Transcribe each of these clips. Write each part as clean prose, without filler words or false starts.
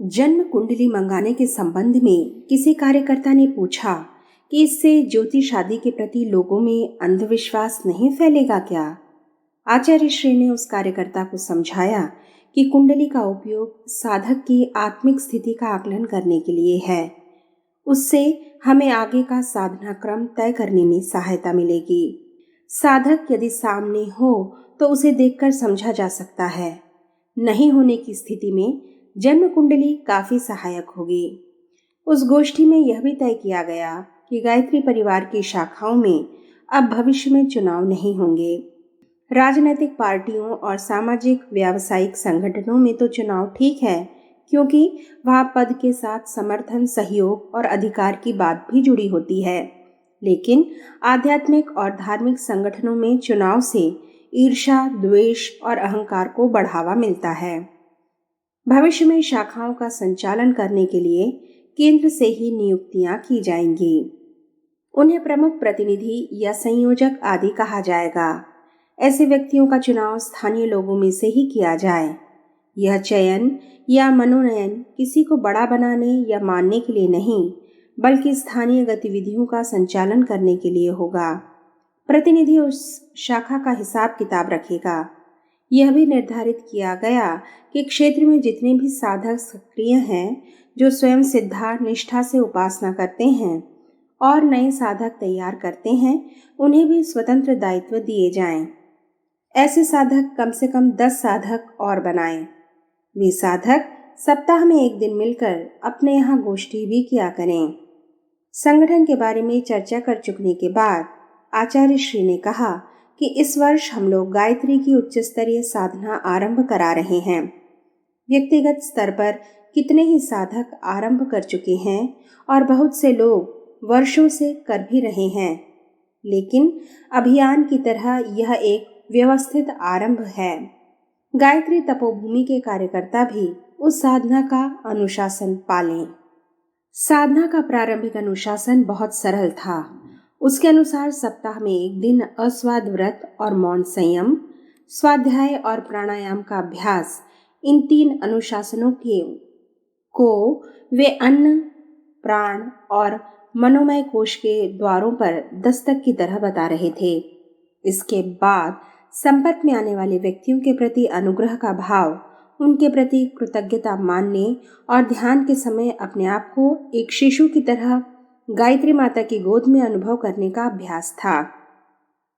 जन्म कुंडली मंगाने के संबंध में किसी कार्यकर्ता ने पूछा कि इससे ज्योतिष आदि के प्रति लोगों में अंधविश्वास नहीं फैलेगा क्या। आचार्य श्री ने उस कार्यकर्ता को समझाया कि कुंडली का उपयोग साधक की आत्मिक स्थिति का आकलन करने के लिए है। उससे हमें आगे का साधना क्रम तय करने में सहायता मिलेगी। साधक यदि सामने हो तो उसे देखकर समझा जा सकता है, नहीं होने की स्थिति में जन्म कुंडली काफी सहायक होगी। उस गोष्ठी में यह भी तय किया गया कि गायत्री परिवार की शाखाओं में अब भविष्य में चुनाव नहीं होंगे। राजनीतिक पार्टियों और सामाजिक व्यावसायिक संगठनों में तो चुनाव ठीक है, क्योंकि वहां पद के साथ समर्थन, सहयोग और अधिकार की बात भी जुड़ी होती है। लेकिन आध्यात्मिक और धार्मिक संगठनों में चुनाव से ईर्ष्या, द्वेष और अहंकार को बढ़ावा मिलता है। भविष्य में शाखाओं का संचालन करने के लिए केंद्र से ही नियुक्तियां की जाएंगी। उन्हें प्रमुख प्रतिनिधि या संयोजक आदि कहा जाएगा। ऐसे व्यक्तियों का चुनाव स्थानीय लोगों में से ही किया जाए। यह चयन या मनोनयन किसी को बड़ा बनाने या मानने के लिए नहीं, बल्कि स्थानीय गतिविधियों का संचालन करने के लिए होगा। प्रतिनिधि उस शाखा का हिसाब किताब रखेगा। यह भी निर्धारित किया गया कि क्षेत्र में जितने भी साधक सक्रिय हैं, जो स्वयं सिद्धा निष्ठा से उपासना करते हैं और नए साधक तैयार करते हैं, उन्हें भी स्वतंत्र दायित्व दिए जाएं। ऐसे साधक कम से कम 10 साधक और बनाएं। वे साधक सप्ताह में एक दिन मिलकर अपने यहाँ गोष्ठी भी किया करें। संगठन के बारे में चर्चा कर चुकने के बाद आचार्य श्री ने कहा कि इस वर्ष हम लोग गायत्री की उच्च स्तरीय साधना आरंभ करा रहे हैं। व्यक्तिगत स्तर पर कितने ही साधक आरंभ कर चुके हैं और बहुत से लोग वर्षों से कर भी रहे हैं, लेकिन अभियान की तरह यह एक व्यवस्थित आरंभ है। गायत्री तपोभूमि के कार्यकर्ता भी उस साधना का अनुशासन पालें। साधना का प्रारंभिक अनुशासन बहुत सरल था। उसके अनुसार सप्ताह में एक दिन अस्वाद व्रत और मौन संयम, स्वाध्याय और प्राणायाम का अभ्यास, इन 3 अनुशासनों को वे अन्न, प्राण और मनोमय कोश के द्वारों पर दस्तक की तरह बता रहे थे। इसके बाद संपर्क में आने वाले व्यक्तियों के प्रति अनुग्रह का भाव, उनके प्रति कृतज्ञता मानने और ध्यान के समय अपने आप को एक शिशु की तरह गायत्री माता की गोद में अनुभव करने का अभ्यास था।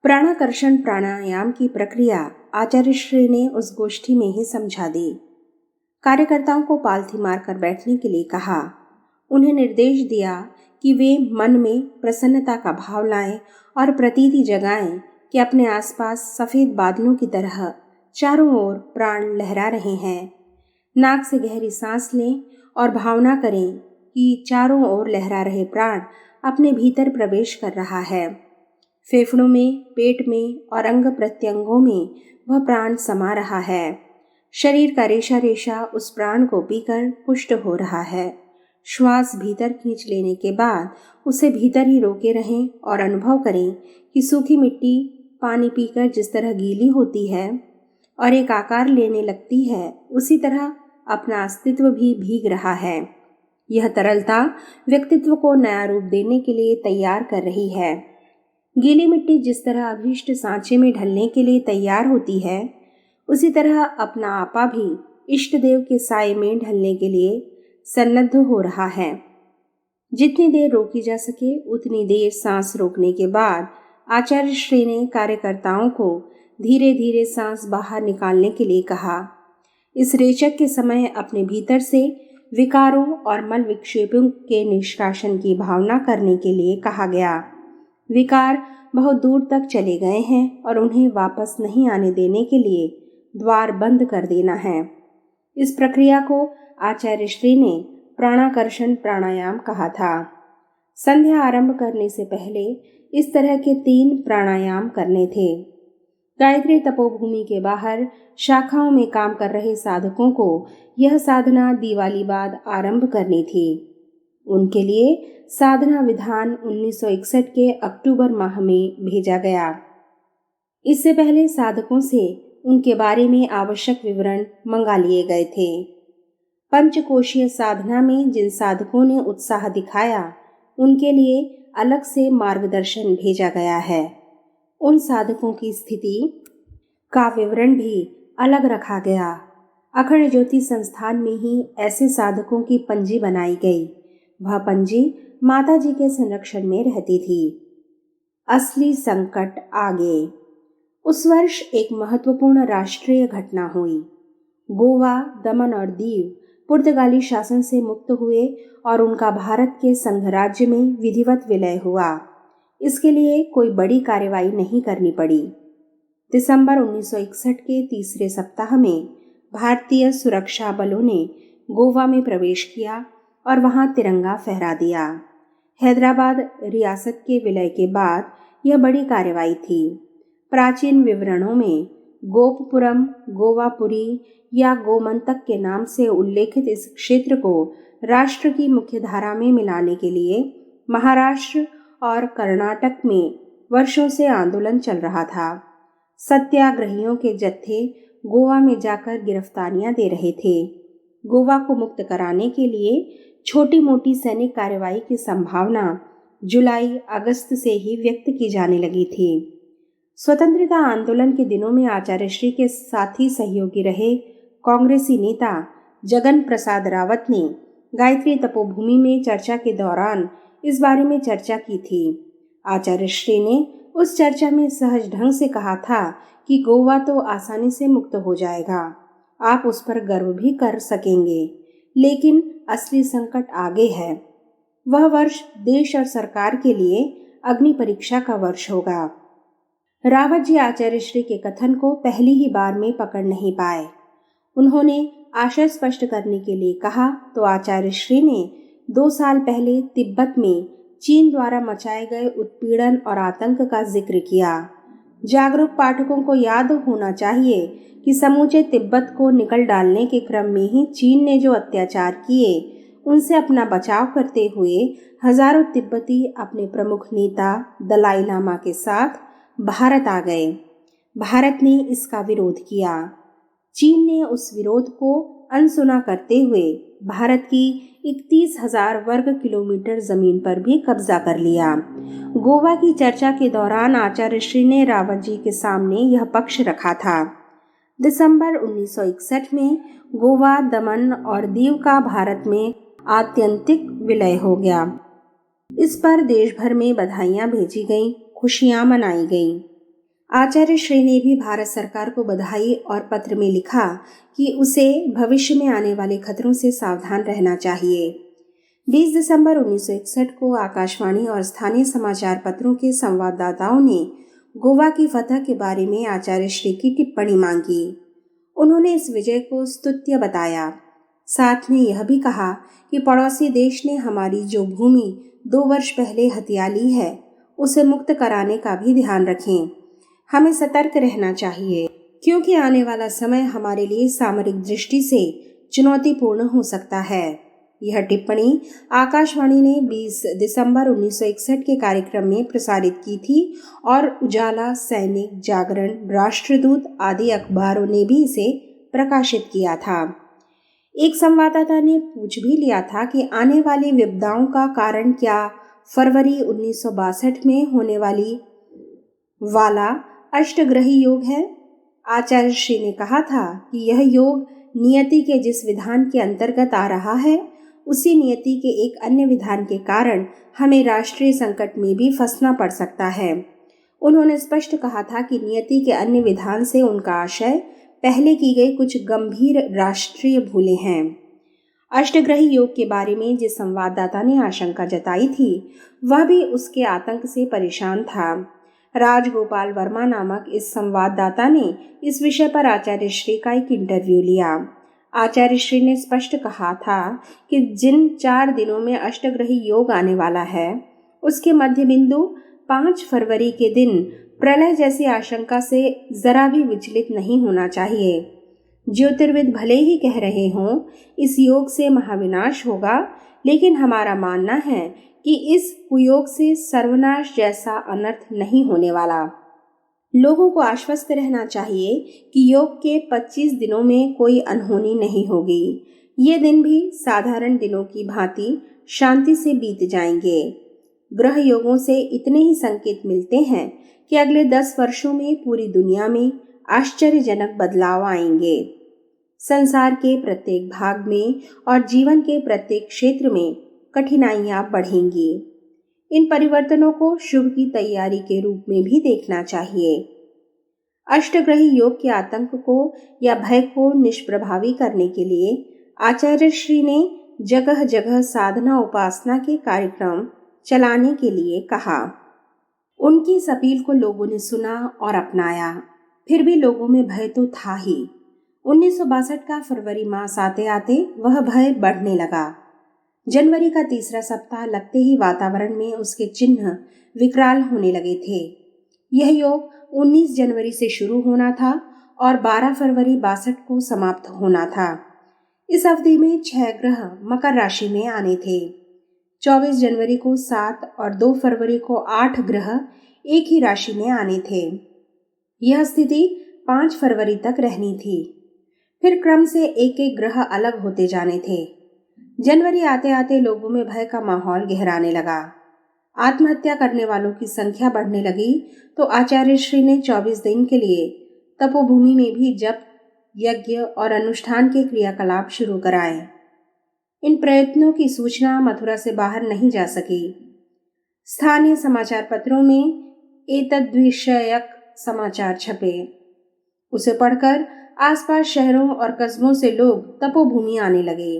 प्राणाकर्षण प्राणायाम की प्रक्रिया आचार्य श्री ने उस गोष्ठी में ही समझा दी। कार्यकर्ताओं को पालथी मारकर बैठने के लिए कहा। उन्हें निर्देश दिया कि वे मन में प्रसन्नता का भाव लाएं और प्रतीति जगाएं कि अपने आसपास सफेद बादलों की तरह चारों ओर प्राण लहरा रहे हैं। नाक से गहरी सांस लें और भावना करें कि चारों ओर लहरा रहे प्राण अपने भीतर प्रवेश कर रहा है। फेफड़ों में, पेट में और अंग प्रत्यंगों में वह प्राण समा रहा है। शरीर का रेशा रेशा उस प्राण को पीकर पुष्ट हो रहा है। श्वास भीतर खींच लेने के बाद उसे भीतर ही रोके रहें और अनुभव करें कि सूखी मिट्टी पानी पीकर जिस तरह गीली होती है और एक आकार लेने लगती है, उसी तरह अपना अस्तित्व भी भीग रहा है। यह तरलता व्यक्तित्व को नया रूप देने के लिए तैयार कर रही है। गीली मिट्टी जिस तरह अभीष्ट सांचे में ढलने के लिए तैयार होती है, उसी तरह अपना आपा भी इष्ट देव के साए में ढलने के लिए सन्नद्ध हो रहा है। जितनी देर रोकी जा सके उतनी देर सांस रोकने के बाद आचार्य श्री ने कार्यकर्ताओं को धीरे धीरे सांस बाहर निकालने के लिए कहा। इस रेचक के समय अपने भीतर से विकारों और मल विक्षेपों के निष्कासन की भावना करने के लिए कहा गया। विकार बहुत दूर तक चले गए हैं और उन्हें वापस नहीं आने देने के लिए द्वार बंद कर देना है। इस प्रक्रिया को आचार्य श्री ने प्राणाकर्षण प्राणायाम कहा था। संध्या आरंभ करने से पहले इस तरह के 3 प्राणायाम करने थे। गायत्री तपोभूमि के बाहर शाखाओं में काम कर रहे साधकों को यह साधना दिवाली बाद आरंभ करनी थी। उनके लिए साधना विधान 1961 के अक्टूबर माह में भेजा गया। इससे पहले साधकों से उनके बारे में आवश्यक विवरण मंगा लिए गए थे। पंचकोशीय साधना में जिन साधकों ने उत्साह दिखाया उनके लिए अलग से मार्गदर्शन भेजा गया है। उन साधकों की स्थिति का विवरण भी अलग रखा गया। अखंड ज्योति संस्थान में ही ऐसे साधकों की पंजी बनाई गई। वह पंजी माता जी के संरक्षण में रहती थी। असली संकट आगे। उस वर्ष एक महत्वपूर्ण राष्ट्रीय घटना हुई। गोवा, दमन और दीव पुर्तगाली शासन से मुक्त हुए और उनका भारत के संघराज्य में विधिवत विलय हुआ। इसके लिए कोई बड़ी कार्रवाई नहीं करनी पड़ी। दिसंबर 1961 के तीसरे सप्ताह में भारतीय सुरक्षा बलों ने गोवा में प्रवेश किया और वहां तिरंगा फहरा दिया। हैदराबाद रियासत के विलय के बाद यह बड़ी कार्रवाई थी। प्राचीन विवरणों में गोपपुरम, गोवापुरी या गोमंतक के नाम से उल्लेखित इस क्षेत्र को राष्ट्र की मुख्य धारा में मिलाने के लिए महाराष्ट्र और कर्नाटक में वर्षों से आंदोलन चल रहा था। सत्याग्रहियों के जत्थे गोवा में जाकर गिरफ्तारियां दे रहे थे। गोवा को मुक्त कराने के लिए छोटी मोटी सैनिक कार्रवाई की संभावना जुलाई अगस्त से ही व्यक्त की जाने लगी थी। स्वतंत्रता आंदोलन के दिनों में आचार्य श्री के साथी सहयोगी रहे कांग्रेसी नेता जगन प्रसाद रावत ने गायत्री तपोभूमि में चर्चा के दौरान इस बारे में चर्चा की थी। आचार्य श्री ने उस चर्चा में सहज ढंग से कहा था कि गोवा तो आसानी से मुक्त हो जाएगा, आप उस पर गर्व भी कर सकेंगे, लेकिन असली संकट आगे है। वह वर्ष देश और सरकार के लिए अग्नि परीक्षा का वर्ष होगा। रावत जी आचार्य श्री के कथन को पहली ही बार में पकड़ नहीं पाए। उन्होंने आशय स्पष्ट करने के लिए कहा तो आचार्य श्री ने 2 साल पहले तिब्बत में चीन द्वारा मचाए गए उत्पीड़न और आतंक का जिक्र किया। जागरूक पाठकों को याद होना चाहिए कि समूचे तिब्बत को निकल डालने के क्रम में ही चीन ने जो अत्याचार किए उनसे अपना बचाव करते हुए हजारों तिब्बती अपने प्रमुख नेता दलाई लामा के साथ भारत आ गए। भारत ने इसका विरोध किया। चीन ने उस विरोध को अनसुना करते हुए भारत की 31,000 वर्ग किलोमीटर जमीन पर भी कब्जा कर लिया। गोवा की चर्चा के दौरान आचार्य श्री ने रावत जी के सामने यह पक्ष रखा था। दिसंबर 1961 में गोवा, दमन और दीव का भारत में आत्यंतिक विलय हो गया। इस पर देश भर में बधाइयां भेजी गईं, खुशियां मनाई गईं। आचार्य श्री ने भी भारत सरकार को बधाई और पत्र में लिखा कि उसे भविष्य में आने वाले खतरों से सावधान रहना चाहिए। 20 दिसंबर 1961 को आकाशवाणी और स्थानीय समाचार पत्रों के संवाददाताओं ने गोवा की फतह के बारे में आचार्य श्री की टिप्पणी मांगी। उन्होंने इस विजय को स्तुत्य बताया। साथ में यह भी कहा कि पड़ोसी देश ने हमारी जो भूमि 2 वर्ष पहले हथिया ली है उसे मुक्त कराने का भी ध्यान रखें। हमें सतर्क रहना चाहिए क्योंकि आने वाला समय हमारे लिए सामरिक दृष्टि से चुनौतीपूर्ण हो सकता है। यह टिप्पणी आकाशवाणी ने 20 दिसंबर 1961 के कार्यक्रम में प्रसारित की थी और उजाला, सैनिक, जागरण, राष्ट्रदूत आदि अखबारों ने भी इसे प्रकाशित किया था। एक संवाददाता ने पूछ भी लिया था कि आने वाली विपदाओं का कारण क्या फरवरी 1962 में होने वाला अष्टग्रही योग है। आचार्य श्री ने कहा था कि यह योग नियति के जिस विधान के अंतर्गत आ रहा है उसी नियति के एक अन्य विधान के कारण हमें राष्ट्रीय संकट में भी फंसना पड़ सकता है। उन्होंने स्पष्ट कहा था कि नियति के अन्य विधान से उनका आशय पहले की गई कुछ गंभीर राष्ट्रीय भूलें हैं। अष्टग्रही योग के बारे में जिस संवाददाता ने आशंका जताई थी वह भी उसके आतंक से परेशान था। राजगोपाल वर्मा नामक इस संवाददाता ने इस विषय पर आचार्य श्री का एक इंटरव्यू लिया। आचार्य श्री ने स्पष्ट कहा था कि जिन 4 दिनों में अष्टग्रही योग आने वाला है उसके मध्य बिंदु 5 फरवरी के दिन प्रलय जैसी आशंका से जरा भी विचलित नहीं होना चाहिए। ज्योतिर्विद भले ही कह रहे हों इस योग से महाविनाश होगा, लेकिन हमारा मानना है कि इस कुयोग से सर्वनाश जैसा अनर्थ नहीं होने वाला। लोगों को आश्वस्त रहना चाहिए कि योग के 25 दिनों में कोई अनहोनी नहीं होगी। ये दिन भी साधारण दिनों की भांति शांति से बीत जाएंगे। ग्रह योगों से इतने ही संकेत मिलते हैं कि अगले 10 वर्षों में पूरी दुनिया में आश्चर्यजनक बदलाव आएंगे। संसार के प्रत्येक भाग में और जीवन के प्रत्येक क्षेत्र में कठिनाइयां बढ़ेंगी। इन परिवर्तनों को शुभ की तैयारी के रूप में भी देखना चाहिए। अष्टग्रही योग के आतंक को या भय को निष्प्रभावी करने के लिए आचार्य श्री ने जगह जगह साधना उपासना के कार्यक्रम चलाने के लिए कहा। उनकी इस अपील को लोगों ने सुना और अपनाया। फिर भी लोगों में भय तो था ही। 1962 का फरवरी मास आते आते वह भय बढ़ने लगा। जनवरी का तीसरा सप्ताह लगते ही वातावरण में उसके चिन्ह विकराल होने लगे थे। यह योग 19 जनवरी से शुरू होना था और 12 फरवरी 62 को समाप्त होना था। इस अवधि में 6 ग्रह मकर राशि में आने थे। 24 जनवरी को 7 और 2 फरवरी को 8 ग्रह एक ही राशि में आने थे। यह स्थिति 5 फरवरी तक रहनी थी। फिर क्रम से एक एक ग्रह अलग होते जाने थे। जनवरी आते आते लोगों में भय का माहौल गहराने लगा। आत्महत्या करने वालों की संख्या बढ़ने लगी तो आचार्य श्री ने 24 दिन के लिए तपोभूमि में भी जप, यज्ञ और अनुष्ठान के क्रियाकलाप शुरू कराए। इन प्रयत्नों की सूचना मथुरा से बाहर नहीं जा सकी। स्थानीय समाचार पत्रों में एतद्विषयक समाचार छपे। उसे पढ़कर आसपास शहरों और कस्बों से लोग तपोभूमि आने लगे।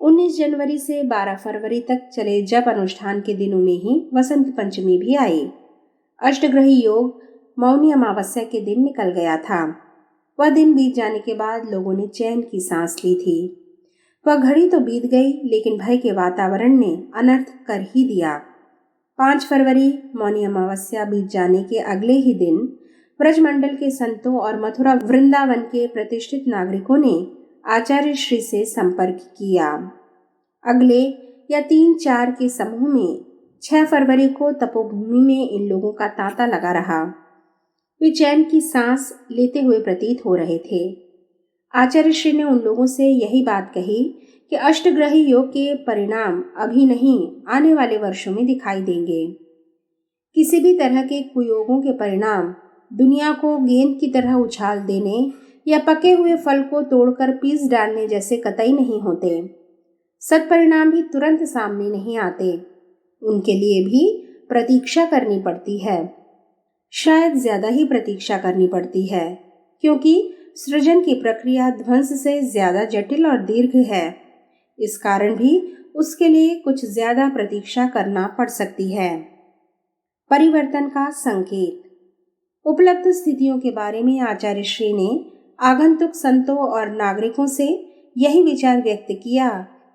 19 जनवरी से 12 फरवरी तक चले जप अनुष्ठान के दिनों में ही वसंत पंचमी भी आई। अष्टग्रही योग मौनी अमावस्या के दिन निकल गया था। वह दिन बीत जाने के बाद लोगों ने चैन की सांस ली थी। वह घड़ी तो बीत गई, लेकिन भय के वातावरण ने अनर्थ कर ही दिया। 5 फरवरी मौनी अमावस्या बीत जाने के अगले ही दिन ब्रजमंडल के संतों और मथुरा वृंदावन के प्रतिष्ठित नागरिकों ने आचार्य श्री से संपर्क किया। अगले या 3-4 के समूह में 6 फरवरी को तपोभूमि में इन लोगों का तांता लगा रहा। वे चैन की सांस लेते हुए प्रतीत हो रहे थे। आचार्य श्री ने उन लोगों से यही बात कही कि अष्टग्रही योग के परिणाम अभी नहीं, आने वाले वर्षों में दिखाई देंगे। किसी भी तरह के कुयोगों के परिणाम दुनिया को गेंद की तरह उछाल देने या पके हुए फल को तोड़कर पीस डालने जैसे कतई नहीं होते। सत्परिणाम भी तुरंत सामने नहीं आते। उनके लिए भी प्रतीक्षा करनी पड़ती है। शायद ज्यादा ही प्रतीक्षा करनी पड़ती है, क्योंकि सृजन की प्रक्रिया ध्वंस से ज्यादा जटिल और दीर्घ है। इस कारण भी उसके लिए कुछ ज्यादा प्रतीक्षा करना पड़ सकती है। परिवर्तन का संकेत। उपलब्ध स्थितियों के बारे में आचार्य श्री ने आगंतुक संतों और नागरिकों से यही विचार व्यक्त किया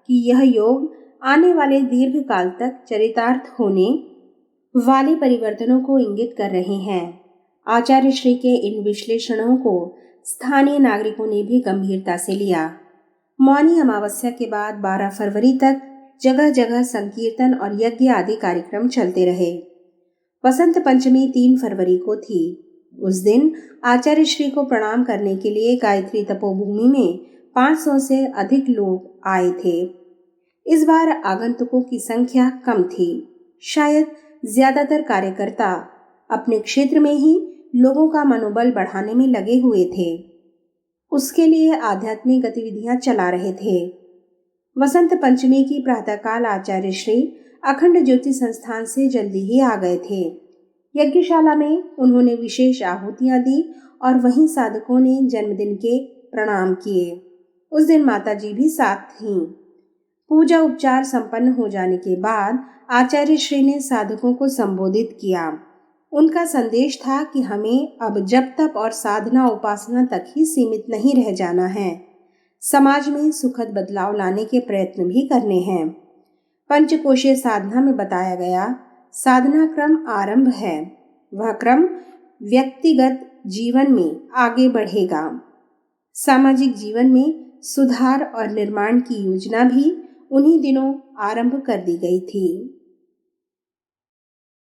कि यह योग आने वाले दीर्घ काल तक चरितार्थ होने वाले परिवर्तनों को इंगित कर रहे हैं। आचार्य श्री के इन विश्लेषणों को स्थानीय नागरिकों ने भी गंभीरता से लिया। मौनी अमावस्या के बाद 12 फरवरी तक जगह जगह संकीर्तन और यज्ञ आदि कार्यक्रम चलते रहे। वसंत पंचमी 3 फरवरी को थी। उस दिन आचार्य श्री को प्रणाम करने के लिए गायत्री तपोभूमि में 500 से अधिक लोग आए थे। इस बार आगंतुकों की संख्या कम थी। शायद ज्यादातर कार्यकर्ता अपने क्षेत्र में ही लोगों का मनोबल बढ़ाने में लगे हुए थे। उसके लिए आध्यात्मिक गतिविधियां चला रहे थे। वसंत पंचमी की प्रातःकाल आचार्य श्री अखंड ज्योति संस्थान से जल्दी ही आ गए थे। यज्ञशाला में उन्होंने विशेष आहुतियां दी और वहीं साधकों ने जन्मदिन के प्रणाम किए। उस दिन माताजी भी साथ थीं। पूजा उपचार संपन्न हो जाने के बाद आचार्य श्री ने साधकों को संबोधित किया। उनका संदेश था कि हमें अब जप तप और साधना उपासना तक ही सीमित नहीं रह जाना है। समाज में सुखद बदलाव लाने के प्रयत्न भी करने हैं। पंचकोशीय साधना में बताया गया साधना क्रम आरंभ है। वह क्रम व्यक्तिगत जीवन में आगे बढ़ेगा। सामाजिक जीवन में सुधार और निर्माण की योजना भी उन्हीं दिनों आरंभ कर दी गई थी।